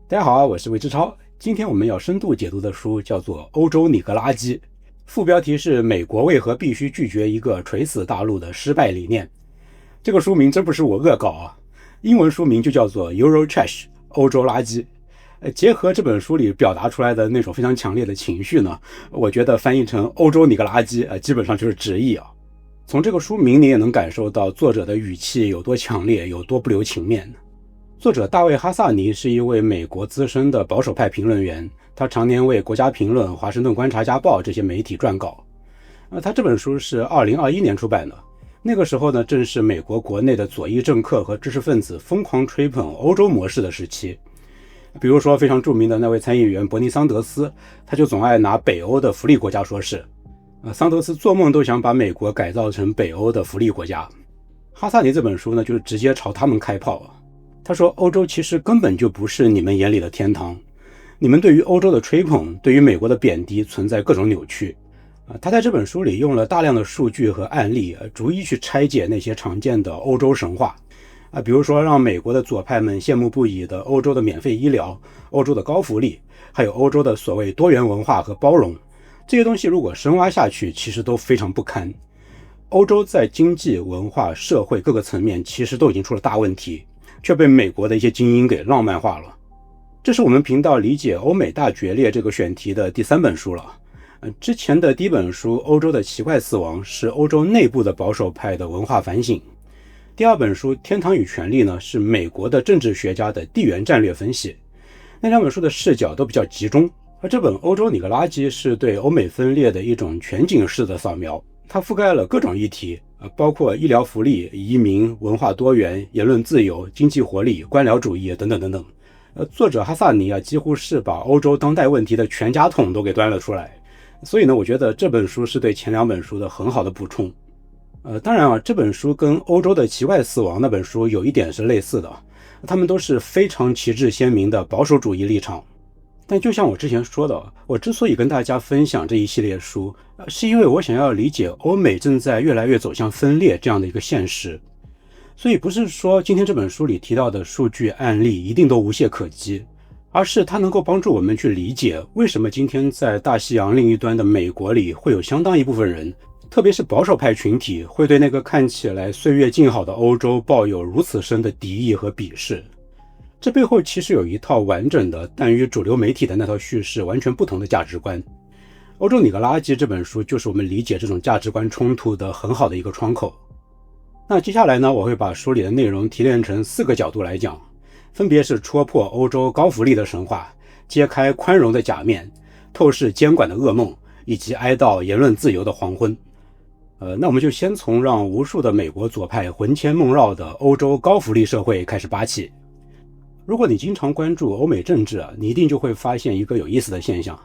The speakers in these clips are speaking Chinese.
大家好啊，我是魏之超。今天我们要深度解读的书叫做《欧洲你个垃圾》，副标题是美国为何必须拒绝一个垂死大陆的失败理念。这个书名真不是我恶搞啊，英文书名就叫做 Euro Trash 欧洲垃圾。结合这本书里表达出来的那种非常强烈的情绪呢，我觉得翻译成欧洲你个垃圾基本上就是直译啊。从这个书名你也能感受到作者的语气有多强烈，有多不留情面。作者大卫·哈萨尼是一位美国资深的保守派评论员，他常年为《国家评论》、《华盛顿观察家报》这些媒体撰稿。他这本书是2021年出版的，那个时候呢，正是美国国内的左翼政客和知识分子疯狂吹捧欧洲模式的时期。比如说非常著名的那位参议员伯尼·桑德斯，他就总爱拿北欧的福利国家说事。桑德斯做梦都想把美国改造成北欧的福利国家。哈萨尼这本书呢，就是直接朝他们开炮。他说欧洲其实根本就不是你们眼里的天堂，你们对于欧洲的吹捧，对于美国的贬低存在各种扭曲。他在这本书里用了大量的数据和案例，逐一去拆解那些常见的欧洲神话。比如说让美国的左派们羡慕不已的欧洲的免费医疗、欧洲的高福利，还有欧洲的所谓多元文化和包容，这些东西如果深挖下去，其实都非常不堪。欧洲在经济、文化、社会各个层面其实都已经出了大问题，却被美国的一些精英给浪漫化了。这是我们频道理解欧美大决裂这个选题的第3本书了。之前的第一本书《欧洲的奇怪死亡》是欧洲内部的保守派的文化反省。第2本书《天堂与权力》呢，是美国的政治学家的地缘战略分析。那2本书的视角都比较集中，而这本《欧洲你个垃圾》是对欧美分裂的一种全景式的扫描，它覆盖了各种议题，包括医疗福利、移民、文化多元、言论自由、经济活力、官僚主义等等等等。作者哈萨尼几乎是把欧洲当代问题的全家桶都给端了出来。所以呢，我觉得这本书是对前2本书的很好的补充。当然这本书跟欧洲的奇怪死亡那本书有一点是类似的，他们都是非常旗帜鲜明的保守主义立场。但就像我之前说的，我之所以跟大家分享这一系列书，是因为我想要理解欧美正在越来越走向分裂这样的一个现实。所以不是说今天这本书里提到的数据案例一定都无懈可击，而是它能够帮助我们去理解为什么今天在大西洋另一端的美国里会有相当一部分人，特别是保守派群体，会对那个看起来岁月静好的欧洲抱有如此深的敌意和鄙视。这背后其实有一套完整的，但与主流媒体的那套叙事完全不同的价值观。欧洲你个垃圾这本书就是我们理解这种价值观冲突的很好的一个窗口。那接下来呢，我会把书里的内容提炼成4个角度来讲，分别是戳破欧洲高福利的神话，揭开宽容的假面，透视监管的噩梦，以及哀悼言论自由的黄昏。那我们就先从让无数的美国左派魂牵梦绕的欧洲高福利社会开始扒起。如果你经常关注欧美政治你一定就会发现一个有意思的现象，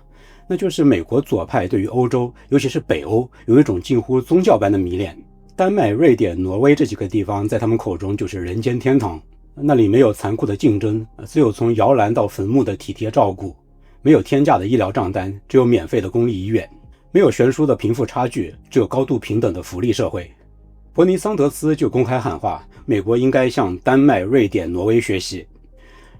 那就是美国左派对于欧洲，尤其是北欧，有一种近乎宗教般的迷恋。丹麦、瑞典、挪威这几个地方在他们口中就是人间天堂，那里没有残酷的竞争，只有从摇篮到坟墓的体贴照顾，没有天价的医疗账单，只有免费的公立医院，没有悬殊的贫富差距，只有高度平等的福利社会。伯尼·桑德斯就公开喊话，美国应该向丹麦、瑞典、挪威学习。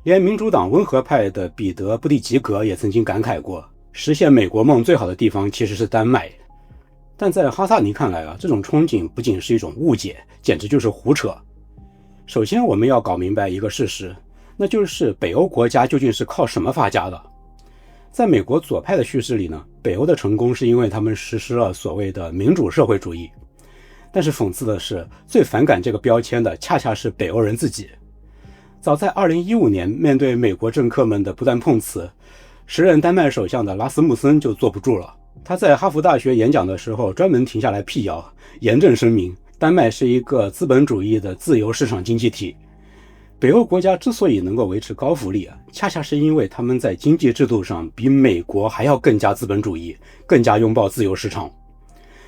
连民主党温和派的彼得·布蒂吉格也曾经感慨过，实现美国梦最好的地方其实是丹麦。但在哈萨尼看来这种憧憬不仅是一种误解，简直就是胡扯。首先我们要搞明白一个事实，那就是北欧国家究竟是靠什么发家的。在美国左派的叙事里呢，北欧的成功是因为他们实施了所谓的民主社会主义。但是讽刺的是，最反感这个标签的恰恰是北欧人自己。早在2015年，面对美国政客们的不断碰瓷，时任丹麦首相的拉斯穆森就坐不住了。他在哈佛大学演讲的时候专门停下来辟谣，严正声明丹麦是一个资本主义的自由市场经济体。北欧国家之所以能够维持高福利恰恰是因为他们在经济制度上比美国还要更加资本主义，更加拥抱自由市场。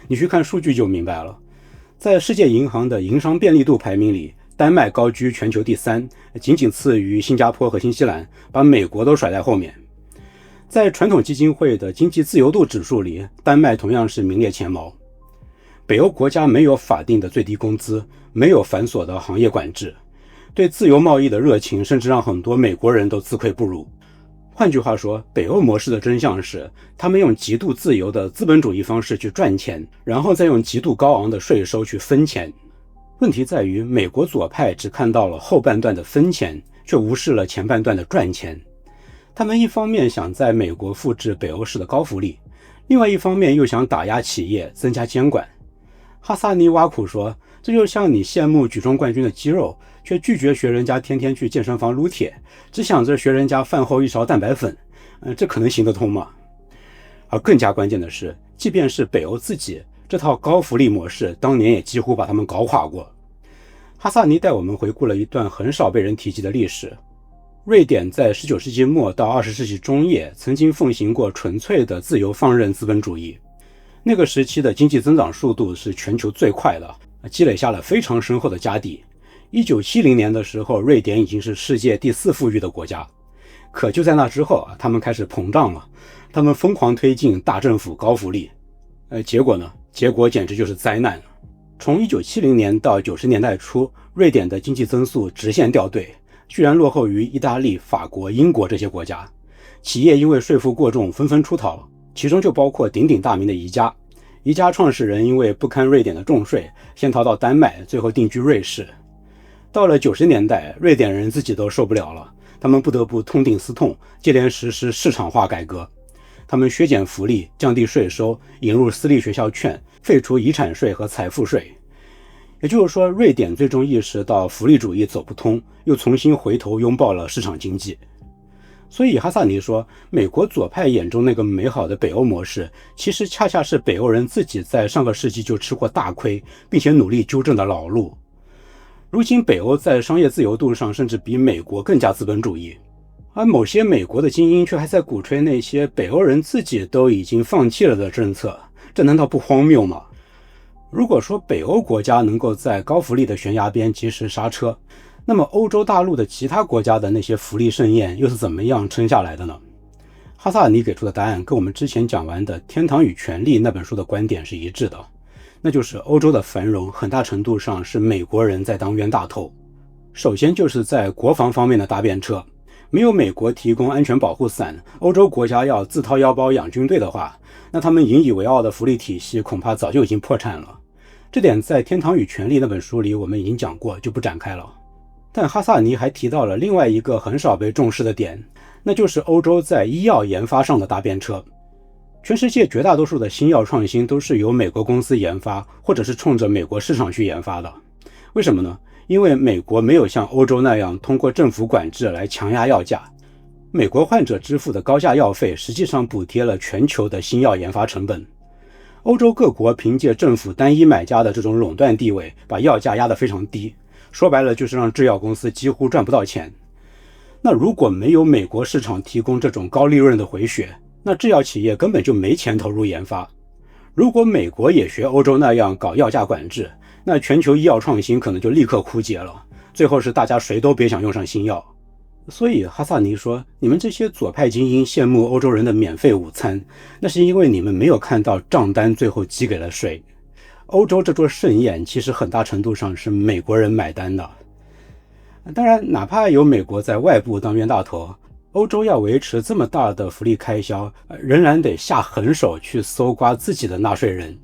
你去看数据就明白了，在世界银行的营商便利度排名里，丹麦高居全球第3，仅仅次于新加坡和新西兰，把美国都甩在后面。在传统基金会的经济自由度指数里，丹麦同样是名列前茅。北欧国家没有法定的最低工资，没有繁琐的行业管制，对自由贸易的热情甚至让很多美国人都自愧不如。换句话说，北欧模式的真相是，他们用极度自由的资本主义方式去赚钱，然后再用极度高昂的税收去分钱。问题在于，美国左派只看到了后半段的分钱，却无视了前半段的赚钱。他们一方面想在美国复制北欧式的高福利，另外一方面又想打压企业，增加监管。哈萨尼挖苦说，这就像你羡慕举重冠军的肌肉，却拒绝学人家天天去健身房撸铁，只想着学人家饭后一勺蛋白粉，这可能行得通吗？而更加关键的是，即便是北欧自己，这套高福利模式当年也几乎把他们搞垮过。哈萨尼带我们回顾了一段很少被人提及的历史。瑞典在19世纪末到20世纪中叶曾经奉行过纯粹的自由放任资本主义，那个时期的经济增长速度是全球最快的，积累下了非常深厚的家底。1970年的时候，瑞典已经是世界第4富裕的国家。可就在那之后他们开始膨胀了，他们疯狂推进大政府高福利。结果呢？结果简直就是灾难。从1970年到90年代初，瑞典的经济增速直线掉队，居然落后于意大利、法国、英国这些国家。企业因为税负过重纷纷出逃，其中就包括鼎鼎大名的宜家。宜家创始人因为不堪瑞典的重税，先逃到丹麦，最后定居瑞士。到了90年代，瑞典人自己都受不了了，他们不得不痛定思痛，接连实施市场化改革。他们削减福利，降低税收，引入私立学校券，废除遗产税和财富税。也就是说，瑞典最终意识到福利主义走不通，又重新回头拥抱了市场经济。所以哈萨尼说，美国左派眼中那个美好的北欧模式，其实恰恰是北欧人自己在上个世纪就吃过大亏，并且努力纠正的老路。如今北欧在商业自由度上甚至比美国更加资本主义，而某些美国的精英却还在鼓吹那些北欧人自己都已经放弃了的政策，这难道不荒谬吗？如果说北欧国家能够在高福利的悬崖边及时刹车，那么欧洲大陆的其他国家的那些福利盛宴又是怎么样撑下来的呢？哈萨尔尼给出的答案跟我们之前讲完的《天堂与权力》那本书的观点是一致的，那就是欧洲的繁荣很大程度上是美国人在当冤大头。首先就是在国防方面的搭便车，没有美国提供安全保护伞，欧洲国家要自掏腰包养军队的话，那他们引以为傲的福利体系恐怕早就已经破产了。这点在《天堂与权力》那本书里我们已经讲过，就不展开了。但哈萨尔尼还提到了另外一个很少被重视的点，那就是欧洲在医药研发上的搭便车。全世界绝大多数的新药创新都是由美国公司研发，或者是冲着美国市场去研发的。为什么呢？因为美国没有像欧洲那样通过政府管制来强压药价，美国患者支付的高价药费实际上补贴了全球的新药研发成本。欧洲各国凭借政府单一买家的这种垄断地位，把药价压得非常低，说白了就是让制药公司几乎赚不到钱。那如果没有美国市场提供这种高利润的回血，那制药企业根本就没钱投入研发。如果美国也学欧洲那样搞药价管制，那全球医药创新可能就立刻枯竭了，最后是大家谁都别想用上新药。所以哈萨尼说，你们这些左派精英羡慕欧洲人的免费午餐，那是因为你们没有看到账单最后寄给了谁。欧洲这桌盛宴其实很大程度上是美国人买单的。当然，哪怕有美国在外部当冤大头，欧洲要维持这么大的福利开销，仍然得下狠手去搜刮自己的纳税人。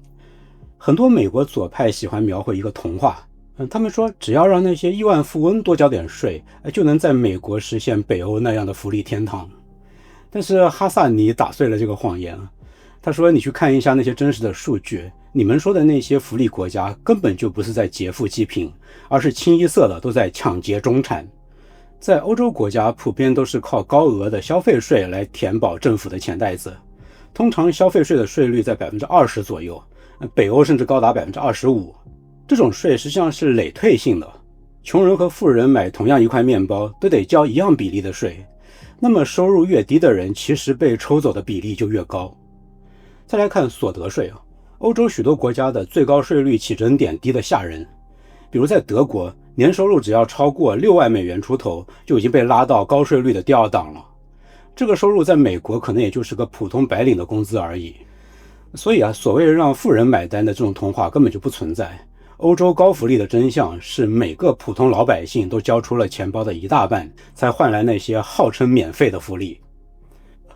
很多美国左派喜欢描绘一个童话，他们说只要让那些亿万富翁多交点税，就能在美国实现北欧那样的福利天堂。但是哈萨尼打碎了这个谎言，他说你去看一下那些真实的数据，你们说的那些福利国家根本就不是在劫富济贫，而是清一色的都在抢劫中产。在欧洲国家普遍都是靠高额的消费税来填饱政府的钱袋子，通常消费税的税率在 20% 左右，北欧甚至高达 25%。 这种税实际上是累退性的，穷人和富人买同样一块面包都得交一样比例的税，那么收入越低的人其实被抽走的比例就越高。再来看所得税，欧洲许多国家的最高税率起征点低得吓人。比如在德国，年收入只要超过6万美元出头，就已经被拉到高税率的第2档了。这个收入在美国可能也就是个普通白领的工资而已。所以所谓让富人买单的这种童话根本就不存在。欧洲高福利的真相是每个普通老百姓都交出了钱包的一大半，才换来那些号称免费的福利。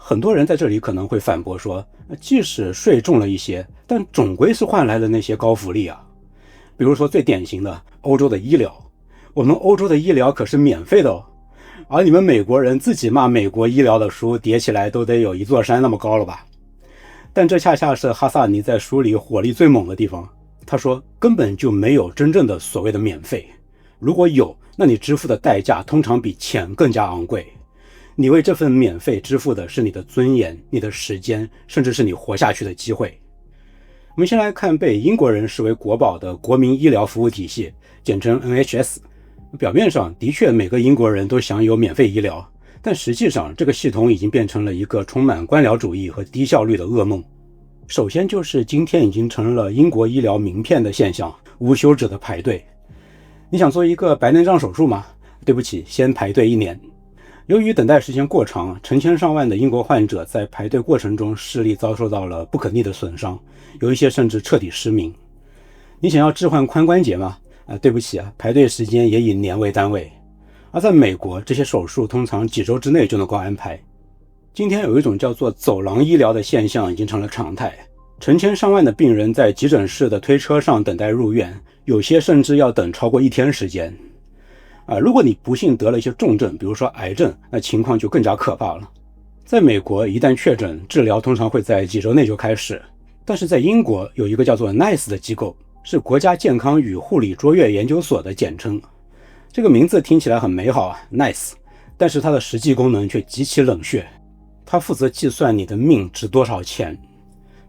很多人在这里可能会反驳说，即使税重了一些，但总归是换来了那些高福利啊。比如说最典型的欧洲的医疗，我们欧洲的医疗可是免费的哦，而你们美国人自己骂美国医疗的书叠起来都得有一座山那么高了吧。但这恰恰是哈萨尼在书里火力最猛的地方。他说根本就没有真正的所谓的免费，如果有，那你支付的代价通常比钱更加昂贵。你为这份免费支付的是你的尊严、你的时间，甚至是你活下去的机会。我们先来看被英国人视为国宝的国民医疗服务体系，简称 NHS。 表面上的确每个英国人都享有免费医疗，但实际上这个系统已经变成了一个充满官僚主义和低效率的噩梦。首先就是今天已经成了英国医疗名片的现象，无休止的排队。你想做一个白内障手术吗？对不起，先排队1年。由于等待时间过长，成千上万的英国患者在排队过程中视力遭受到了不可逆的损伤，有一些甚至彻底失明。你想要置换髋关节吗？对不起啊，排队时间也以年为单位。而在美国，这些手术通常几周之内就能够安排。今天有一种叫做走廊医疗的现象已经成了常态，成千上万的病人在急诊室的推车上等待入院，有些甚至要等超过1天时间。如果你不幸得了一些重症，比如说癌症，那情况就更加可怕了。在美国，一旦确诊，治疗通常会在几周内就开始，但是在英国有一个叫做 NICE 的机构，是国家健康与护理卓越研究所的简称。这个名字听起来很美好啊 ，NICE， 但是它的实际功能却极其冷血。它负责计算你的命值多少钱，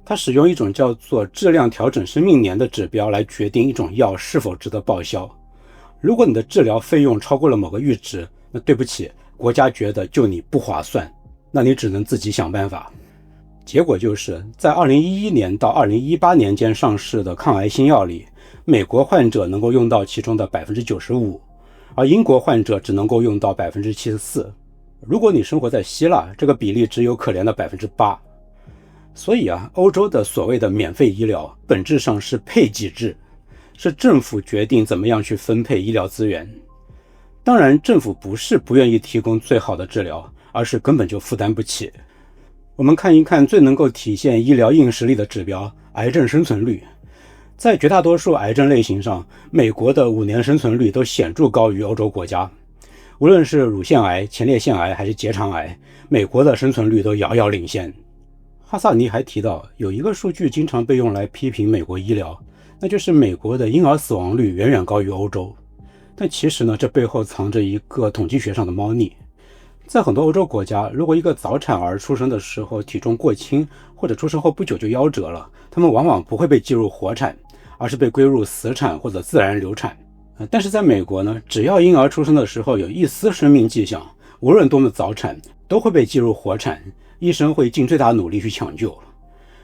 它使用一种叫做质量调整生命年的指标来决定一种药是否值得报销。如果你的治疗费用超过了某个阈值，那对不起，国家觉得就你不划算，那你只能自己想办法。结果就是在2011年到2018年间上市的抗癌新药里，美国患者能够用到其中的 95%， 而英国患者只能够用到 74%。如果你生活在希腊，这个比例只有可怜的 8%。 所以欧洲的所谓的免费医疗本质上是配给制，是政府决定怎么样去分配医疗资源。当然，政府不是不愿意提供最好的治疗，而是根本就负担不起。我们看一看最能够体现医疗硬实力的指标——癌症生存率。在绝大多数癌症类型上，美国的5年生存率都显著高于欧洲国家。无论是乳腺癌、前列腺癌还是结肠癌，美国的生存率都遥遥领先。哈萨尼还提到，有一个数据经常被用来批评美国医疗，那就是美国的婴儿死亡率远远高于欧洲。但其实呢，这背后藏着一个统计学上的猫腻。在很多欧洲国家，如果一个早产儿出生的时候体重过轻，或者出生后不久就夭折了，他们往往不会被计入活产，而是被归入死产或者自然流产。但是在美国呢，只要婴儿出生的时候有一丝生命迹象，无论多么早产，都会被计入活产，医生会尽最大努力去抢救。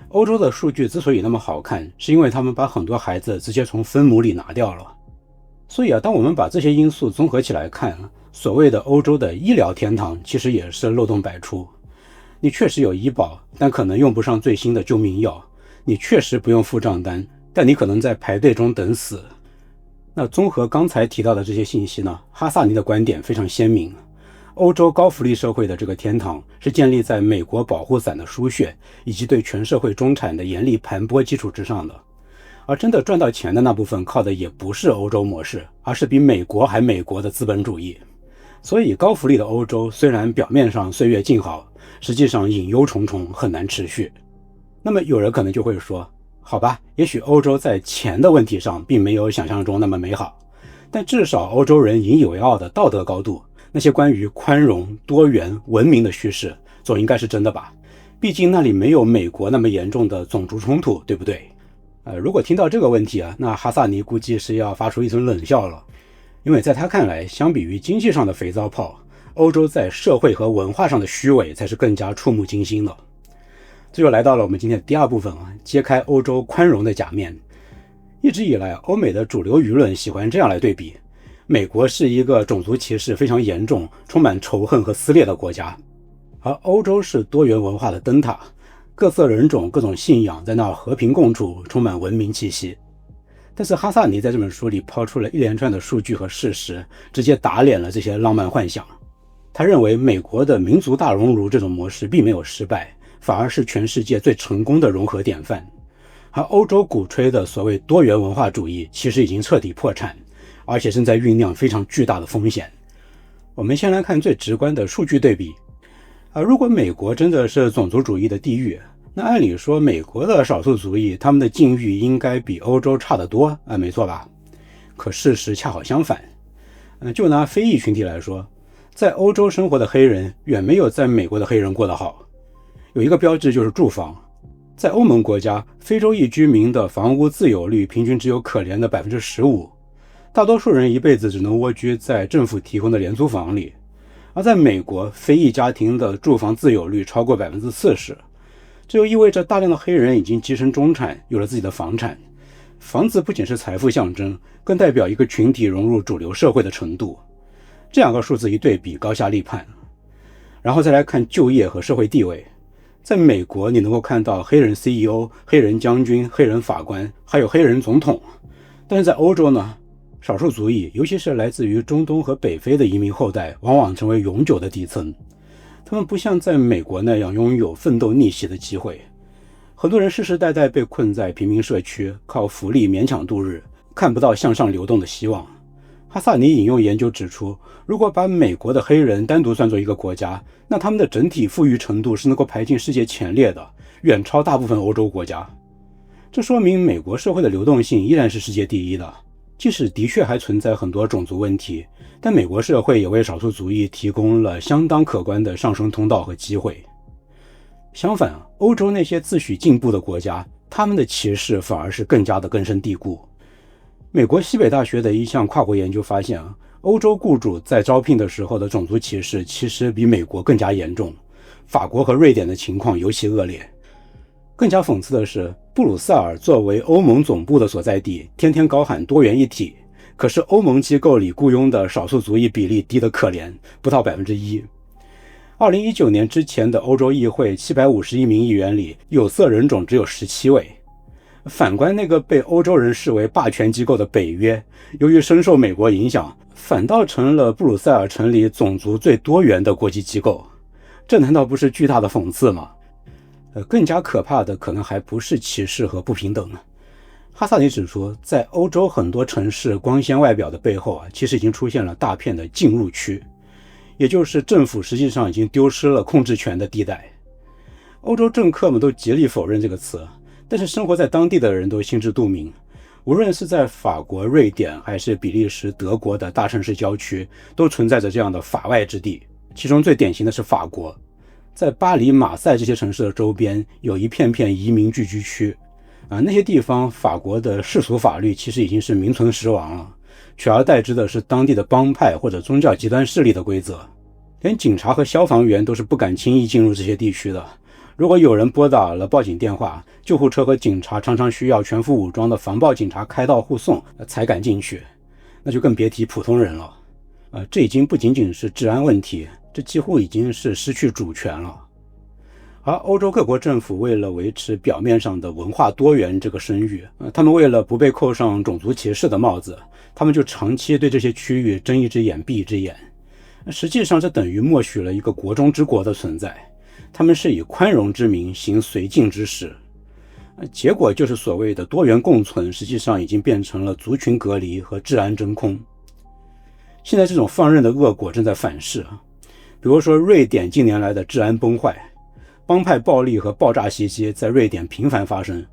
欧洲的数据之所以那么好看，是因为他们把很多孩子直接从分母里拿掉了。所以当我们把这些因素综合起来看，所谓的欧洲的医疗天堂其实也是漏洞百出。你确实有医保，但可能用不上最新的救命药；你确实不用付账单，但你可能在排队中等死。那综合刚才提到的这些信息呢，哈萨尼的观点非常鲜明。欧洲高福利社会的这个天堂是建立在美国保护伞的输血以及对全社会中产的严厉盘剥基础之上的。而真的赚到钱的那部分靠的也不是欧洲模式，而是比美国还美国的资本主义。所以高福利的欧洲虽然表面上岁月静好，实际上隐忧重重，很难持续。那么有人可能就会说，好吧，也许欧洲在钱的问题上并没有想象中那么美好，但至少欧洲人引以为傲的道德高度，那些关于宽容、多元、文明的叙事，总应该是真的吧？毕竟那里没有美国那么严重的种族冲突，对不对？如果听到这个问题那哈萨尼估计是要发出一声冷笑了，因为在他看来，相比于经济上的肥皂泡，欧洲在社会和文化上的虚伪才是更加触目惊心的。这就来到了我们今天的第二部分揭开欧洲宽容的假面。一直以来，欧美的主流舆论喜欢这样来对比：美国是一个种族歧视非常严重、充满仇恨和撕裂的国家，而欧洲是多元文化的灯塔，各色人种、各种信仰在那儿和平共处，充满文明气息。但是哈萨尼在这本书里抛出了一连串的数据和事实，直接打脸了这些浪漫幻想。他认为美国的民族大熔炉这种模式并没有失败，反而是全世界最成功的融合典范。而欧洲鼓吹的所谓多元文化主义其实已经彻底破产，而且正在酝酿非常巨大的风险。我们先来看最直观的数据对比。如果美国真的是种族主义的地狱，那按理说美国的少数族裔他们的境遇应该比欧洲差得多，没错吧？可事实恰好相反。就拿非裔群体来说，在欧洲生活的黑人远没有在美国的黑人过得好。有一个标志就是住房，在欧盟国家，非洲裔居民的房屋自有率平均只有可怜的 15%， 大多数人一辈子只能蜗居在政府提供的廉租房里。而在美国，非裔家庭的住房自有率超过 40%， 这就意味着大量的黑人已经跻身中产，有了自己的房产。房子不仅是财富象征，更代表一个群体融入主流社会的程度。这两个数字一对比，高下立判。然后再来看就业和社会地位。在美国，你能够看到黑人 CEO、黑人将军、黑人法官，还有黑人总统。但是在欧洲呢，少数族裔，尤其是来自于中东和北非的移民后代，往往成为永久的底层。他们不像在美国那样拥有奋斗逆袭的机会。很多人世世代代被困在贫民社区，靠福利勉强度日，看不到向上流动的希望。哈萨尼引用研究指出，如果把美国的黑人单独算作一个国家，那他们的整体富裕程度是能够排进世界前列的，远超大部分欧洲国家。这说明美国社会的流动性依然是世界第一的，即使的确还存在很多种族问题，但美国社会也为少数族裔提供了相当可观的上升通道和机会。相反，欧洲那些自诩进步的国家，他们的歧视反而是更加的根深蒂固。美国西北大学的一项跨国研究发现，欧洲雇主在招聘的时候的种族歧视其实比美国更加严重，法国和瑞典的情况尤其恶劣。更加讽刺的是，布鲁塞尔作为欧盟总部的所在地，天天高喊多元一体，可是欧盟机构里雇佣的少数族裔比例低得可怜，不到 1%。2019年之前的欧洲议会751名议员里，有色人种只有17位。反观那个被欧洲人视为霸权机构的北约，由于深受美国影响，反倒成了布鲁塞尔城里种族最多元的国际机构。这难道不是巨大的讽刺吗？更加可怕的可能还不是歧视和不平等。哈萨尼指出，在欧洲很多城市光鲜外表的背后其实已经出现了大片的禁入区，也就是政府实际上已经丢失了控制权的地带。欧洲政客们都极力否认这个词，但是生活在当地的人都心知肚明。无论是在法国、瑞典还是比利时、德国的大城市郊区，都存在着这样的法外之地。其中最典型的是法国，在巴黎、马赛这些城市的周边有一片片移民聚居区那些地方法国的世俗法律其实已经是名存实亡了，取而代之的是当地的帮派或者宗教极端势力的规则。连警察和消防员都是不敢轻易进入这些地区的。如果有人拨打了报警电话，救护车和警察常常需要全副武装的防暴警察开道护送才敢进去，那就更别提普通人了。这已经不仅仅是治安问题，这几乎已经是失去主权了。而欧洲各国政府为了维持表面上的文化多元这个声誉，他们为了不被扣上种族歧视的帽子，他们就长期对这些区域睁一只眼闭一只眼。实际上这等于默许了一个国中之国的存在，他们是以宽容之名行绥靖之实。结果就是所谓的多元共存，实际上已经变成了族群隔离和治安真空。现在这种放任的恶果正在反噬，比如说瑞典近年来的治安崩坏，帮派暴力和爆炸袭击在瑞典频繁发生。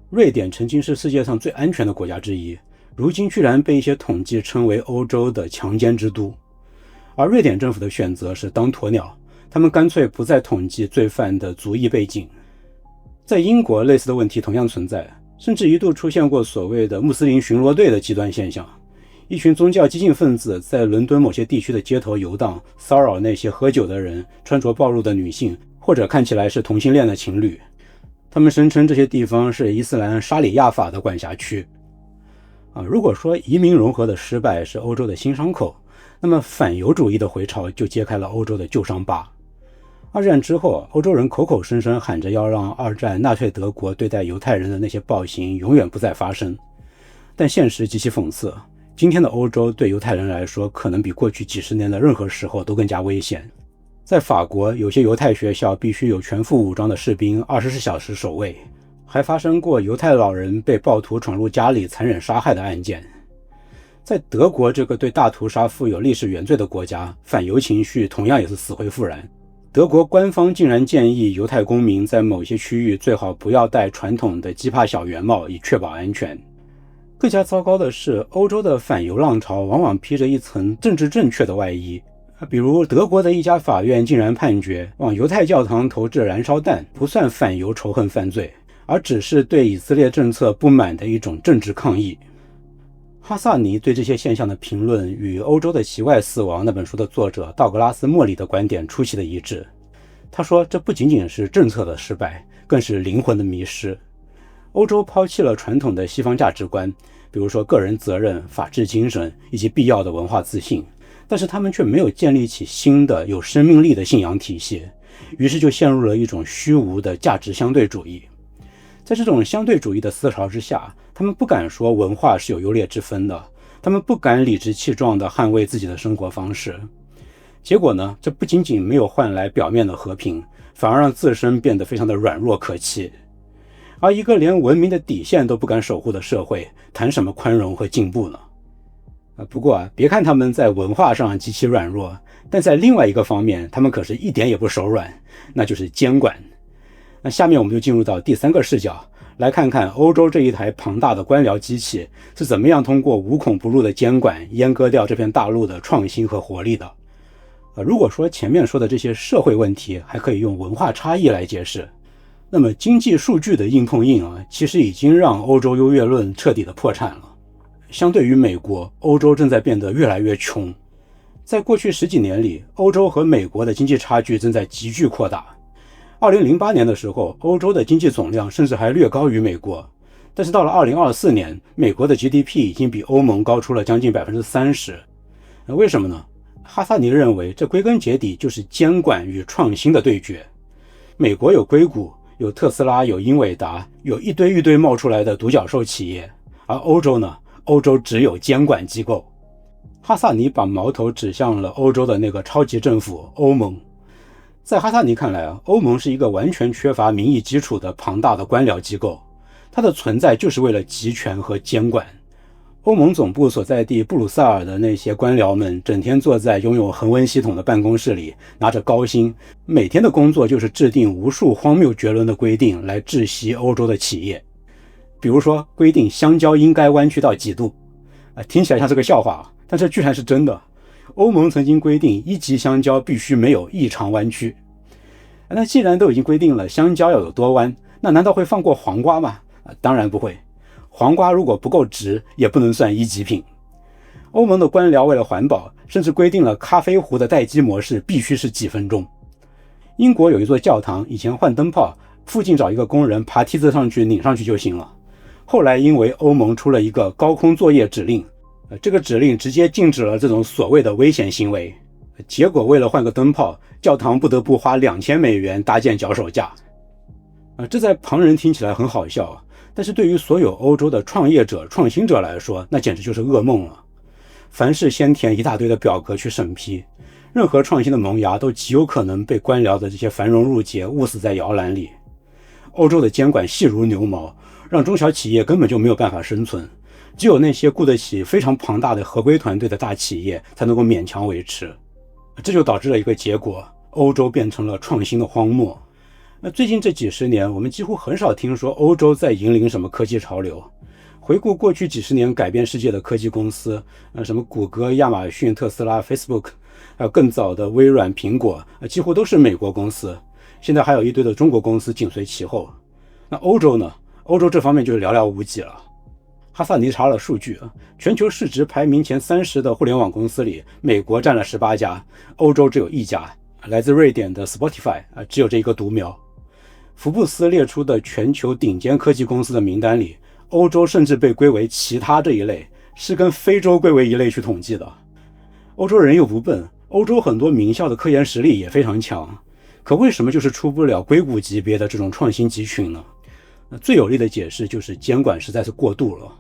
瑞典曾经是世界上最安全的国家之一，如今居然被一些统计称为欧洲的强奸之都。而瑞典政府的选择是当鸵鸟，他们干脆不再统计罪犯的族裔背景。在英国，类似的问题同样存在，甚至一度出现过所谓的穆斯林巡逻队的极端现象。一群宗教激进分子在伦敦某些地区的街头游荡，骚扰那些喝酒的人、穿着暴露的女性，或者看起来是同性恋的情侣。他们声称这些地方是伊斯兰沙里亚法的管辖区。如果说移民融合的失败是欧洲的新伤口，那么反犹主义的回潮就揭开了欧洲的旧伤疤。二战之后，欧洲人口口声声喊着要让二战纳粹德国对待犹太人的那些暴行永远不再发生，但现实极其讽刺，今天的欧洲对犹太人来说，可能比过去几十年的任何时候都更加危险。在法国，有些犹太学校必须有全副武装的士兵24小时守卫，还发生过犹太老人被暴徒闯入家里残忍杀害的案件。在德国这个对大屠杀负有历史原罪的国家，反犹情绪同样也是死灰复燃。德国官方竟然建议犹太公民在某些区域最好不要戴传统的鸡帕小圆帽，以确保安全。更加糟糕的是，欧洲的反犹浪潮往往披着一层政治正确的外衣。比如德国的一家法院竟然判决往犹太教堂投掷燃烧弹不算反犹仇恨犯罪，而只是对以色列政策不满的一种政治抗议。哈萨尼对这些现象的评论与《欧洲的奇怪死亡》那本书的作者道格拉斯·莫里的观点出奇的一致。他说，这不仅仅是政策的失败，更是灵魂的迷失。欧洲抛弃了传统的西方价值观，比如说个人责任、法治精神以及必要的文化自信，但是他们却没有建立起新的有生命力的信仰体系，于是就陷入了一种虚无的价值相对主义。在这种相对主义的思潮之下，他们不敢说文化是有优劣之分的，他们不敢理直气壮地捍卫自己的生活方式。结果呢，这不仅仅没有换来表面的和平，反而让自身变得非常的软弱可欺。而一个连文明的底线都不敢守护的社会，谈什么宽容和进步呢？不过别看他们在文化上极其软弱，但在另外一个方面，他们可是一点也不手软，那就是监管。那下面我们就进入到第三个视角，来看看欧洲这一台庞大的官僚机器是怎么样通过无孔不入的监管阉割掉这片大陆的创新和活力的。如果说前面说的这些社会问题还可以用文化差异来解释，那么经济数据的硬碰硬其实已经让欧洲优越论彻底的破产了。相对于美国，欧洲正在变得越来越穷。在过去10几年里，欧洲和美国的经济差距正在急剧扩大。2008年的时候，欧洲的经济总量甚至还略高于美国，但是到了2024年，美国的 GDP 已经比欧盟高出了将近 30%。为什么呢？哈萨尼认为这归根结底就是监管与创新的对决。美国有硅谷，有特斯拉，有英伟达，有一堆冒出来的独角兽企业，而欧洲呢？欧洲只有监管机构。哈萨尼把矛头指向了欧洲的那个超级政府欧盟。在哈萨尼看来欧盟是一个完全缺乏民意基础的庞大的官僚机构，它的存在就是为了集权和监管。欧盟总部所在地布鲁塞尔的那些官僚们整天坐在拥有恒温系统的办公室里，拿着高薪，每天的工作就是制定无数荒谬绝伦的规定来窒息欧洲的企业。比如说规定香蕉应该弯曲到几度，听起来像是个笑话，但这居然是真的。欧盟曾经规定1级香蕉必须没有异常弯曲。那既然都已经规定了香蕉要有多弯，那难道会放过黄瓜吗？当然不会。黄瓜如果不够直，也不能算1级品。欧盟的官僚为了环保，甚至规定了咖啡壶的待机模式必须是几分钟。英国有一座教堂，以前换灯泡，附近找一个工人爬梯子上去拧上去就行了。后来因为欧盟出了一个高空作业指令，这个指令直接禁止了这种所谓的危险行为。结果为了换个灯泡，教堂不得不花$2000搭建脚手架。这在旁人听起来很好笑，但是对于所有欧洲的创业者、创新者来说，那简直就是噩梦了。凡事先填一大堆的表格去审批，任何创新的萌芽都极有可能被官僚的这些繁荣缛节捂死在摇篮里。欧洲的监管细如牛毛，让中小企业根本就没有办法生存，只有那些雇得起非常庞大的合规团队的大企业才能够勉强维持。这就导致了一个结果，欧洲变成了创新的荒漠。最近这几十年，我们几乎很少听说欧洲在引领什么科技潮流。回顾过去几十年改变世界的科技公司，什么谷歌、亚马逊、特斯拉、Facebook， 还有更早的微软、苹果，几乎都是美国公司。现在还有一堆的中国公司紧随其后。那欧洲呢？欧洲这方面就是寥寥无几了。哈萨尼查了数据，全球市值排名前30的互联网公司里，美国占了18家，欧洲只有1家，来自瑞典的 Spotify 只有这一个独苗。福布斯列出的全球顶尖科技公司的名单里，欧洲甚至被归为其他这一类，是跟非洲归为一类去统计的。欧洲人又不笨，欧洲很多名校的科研实力也非常强，可为什么就是出不了硅谷级别的这种创新集群呢？最有力的解释就是监管实在是过度了。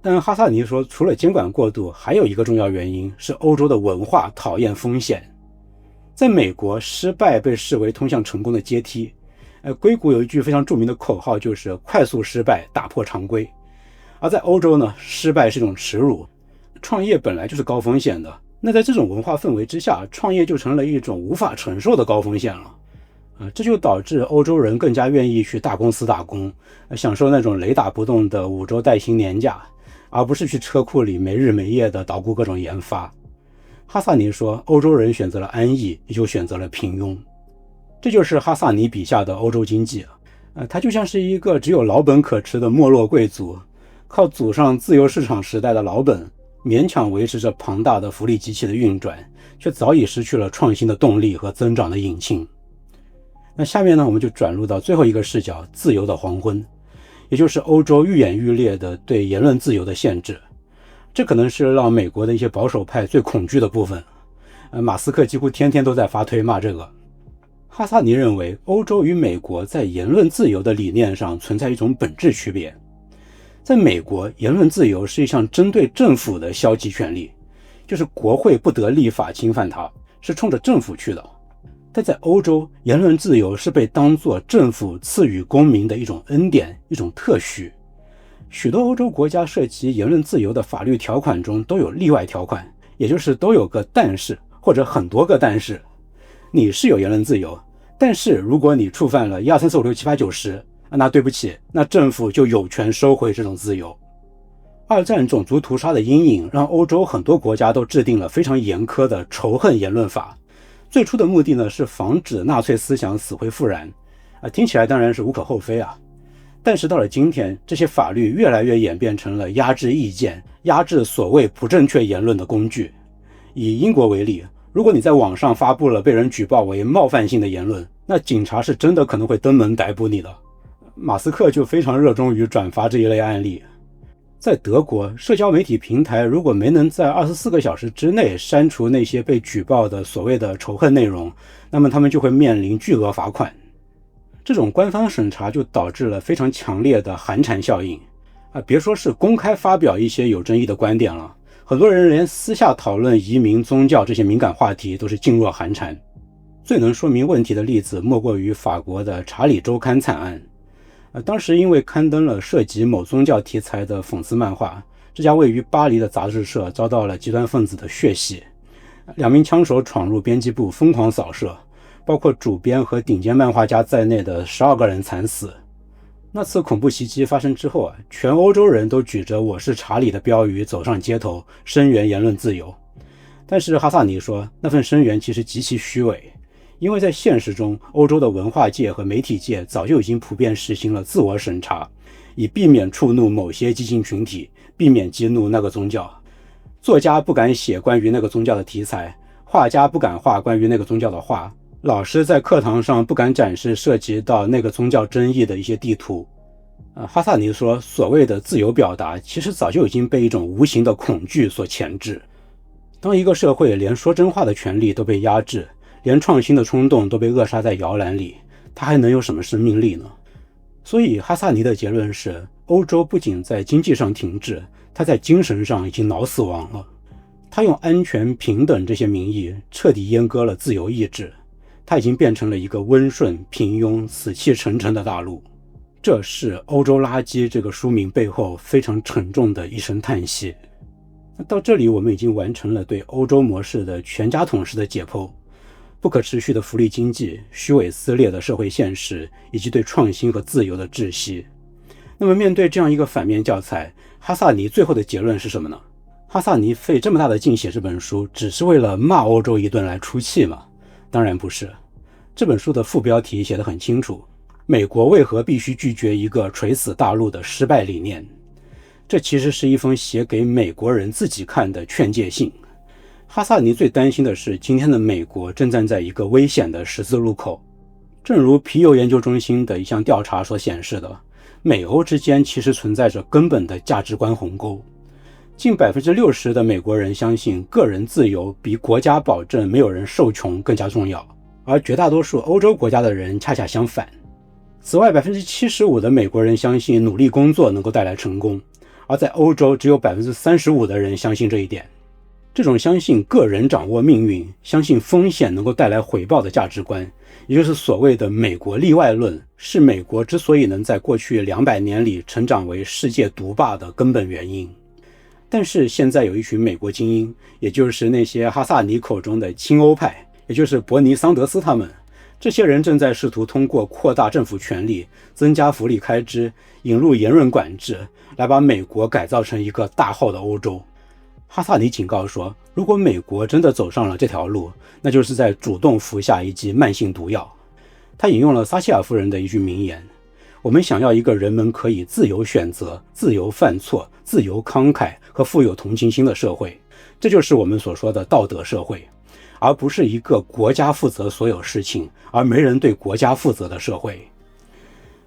但哈萨尼说，除了监管过度，还有一个重要原因是欧洲的文化讨厌风险。在美国，失败被视为通向成功的阶梯。硅谷有一句非常著名的口号，就是快速失败，打破常规。而在欧洲呢，失败是一种耻辱。创业本来就是高风险的，那在这种文化氛围之下，创业就成了一种无法承受的高风险了。这就导致欧洲人更加愿意去大公司打工，享受那种雷打不动的5周带薪年假，而不是去车库里没日没夜的捣鼓各种研发。哈萨尼说，欧洲人选择了安逸，也就选择了平庸。这就是哈萨尼笔下的欧洲经济。他就像是一个只有老本可吃的没落贵族，靠祖上自由市场时代的老本，勉强维持着庞大的福利机器的运转，却早已失去了创新的动力和增长的引擎。那下面呢，我们就转入到最后一个视角，自由的黄昏，也就是欧洲愈演愈烈的对言论自由的限制。这可能是让美国的一些保守派最恐惧的部分。马斯克几乎天天都在发推骂这个。哈萨尼认为，欧洲与美国在言论自由的理念上存在一种本质区别。在美国，言论自由是一项针对政府的消极权利，就是国会不得立法侵犯它，是冲着政府去的。但在欧洲，言论自由是被当作政府赐予公民的一种恩典，一种特许。许多欧洲国家涉及言论自由的法律条款中都有例外条款，也就是都有个但是，或者很多个但是。你是有言论自由，但是如果你触犯了1、2、3、4、5、6、7、8、9、10，那对不起，那政府就有权收回这种自由。二战种族屠杀的阴影让欧洲很多国家都制定了非常严苛的仇恨言论法。最初的目的呢，是防止纳粹思想死灰复燃，听起来当然是无可厚非啊。但是到了今天，这些法律越来越演变成了压制意见、压制所谓不正确言论的工具。以英国为例，如果你在网上发布了被人举报为冒犯性的言论，那警察是真的可能会登门逮捕你的。马斯克就非常热衷于转发这一类案例。在德国，社交媒体平台如果没能在24个小时之内删除那些被举报的所谓的仇恨内容，那么他们就会面临巨额罚款。这种官方审查就导致了非常强烈的寒蝉效应。别说是公开发表一些有争议的观点了，很多人连私下讨论移民、宗教这些敏感话题都是噤若寒蝉。最能说明问题的例子莫过于法国的查理周刊惨案。当时因为刊登了涉及某宗教题材的讽刺漫画，这家位于巴黎的杂志社遭到了极端分子的血洗，2名枪手闯入编辑部疯狂扫射，包括主编和顶尖漫画家在内的12个人惨死。那次恐怖袭击发生之后全欧洲人都举着我是查理的标语走上街头，声援言论自由。但是哈萨尼说，那份声援其实极其虚伪，因为在现实中，欧洲的文化界和媒体界早就已经普遍实行了自我审查，以避免触怒某些激进群体，避免激怒那个宗教。作家不敢写关于那个宗教的题材，画家不敢画关于那个宗教的画，老师在课堂上不敢展示涉及到那个宗教争议的一些地图。哈萨尼说，所谓的自由表达其实早就已经被一种无形的恐惧所钳制。当一个社会连说真话的权利都被压制，连创新的冲动都被扼杀在摇篮里，它还能有什么生命力呢？所以哈萨尼的结论是，欧洲不仅在经济上停滞，它在精神上已经脑死亡了。它用安全、平等这些名义彻底阉割了自由意志，它已经变成了一个温顺、平庸、死气沉沉的大陆。这是《欧洲垃圾》这个书名背后非常沉重的一声叹息。到这里，我们已经完成了对欧洲模式的全家桶式的解剖，不可持续的福利经济、虚伪撕裂的社会现实，以及对创新和自由的窒息。那么面对这样一个反面教材，哈萨尼最后的结论是什么呢？哈萨尼费这么大的劲写这本书，只是为了骂欧洲一顿来出气吗？当然不是。这本书的副标题写得很清楚，美国为何必须拒绝一个垂死大陆的失败理念。这其实是一封写给美国人自己看的劝诫信。哈萨尼最担心的是，今天的美国正站在一个危险的十字路口。正如皮尤研究中心的一项调查所显示的，美欧之间其实存在着根本的价值观鸿沟。近 60% 的美国人相信个人自由比国家保证没有人受穷更加重要，而绝大多数欧洲国家的人恰恰相反。此外 75% 的美国人相信努力工作能够带来成功，而在欧洲只有 35% 的人相信这一点。这种相信个人掌握命运、相信风险能够带来回报的价值观，也就是所谓的美国例外论，是美国之所以能在过去200年里成长为世界独霸的根本原因。但是现在有一群美国精英，也就是那些哈萨尼口中的亲欧派，也就是伯尼桑德斯他们，这些人正在试图通过扩大政府权力、增加福利开支、引入言论管制，来把美国改造成一个大号的欧洲。哈萨尼警告说，如果美国真的走上了这条路，那就是在主动服下一剂慢性毒药。他引用了撒切尔夫人的一句名言：我们想要一个人们可以自由选择、自由犯错、自由慷慨和富有同情心的社会，这就是我们所说的道德社会，而不是一个国家负责所有事情而没人对国家负责的社会。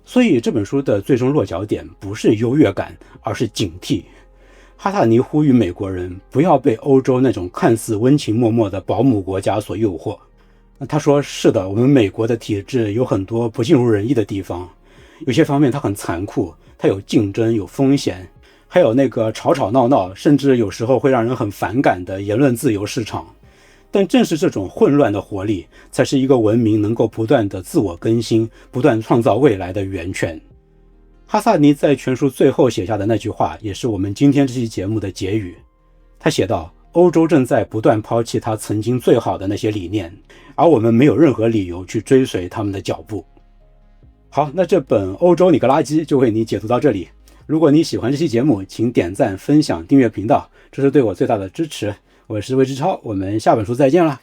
所以这本书的最终落脚点不是优越感，而是警惕。哈萨尼呼吁美国人不要被欧洲那种看似温情脉脉的保姆国家所诱惑。他说，是的，我们美国的体制有很多不尽如人意的地方，有些方面它很残酷，它有竞争，有风险，还有那个吵吵闹闹，甚至有时候会让人很反感的言论自由市场。但正是这种混乱的活力，才是一个文明能够不断的自我更新、不断创造未来的源泉。哈萨尼在全书最后写下的那句话，也是我们今天这期节目的结语。他写道，欧洲正在不断抛弃他曾经最好的那些理念，而我们没有任何理由去追随他们的脚步。好，那这本欧洲你个垃圾就为你解读到这里。如果你喜欢这期节目，请点赞、分享、订阅频道，这是对我最大的支持。我是魏之超，我们下本书再见了。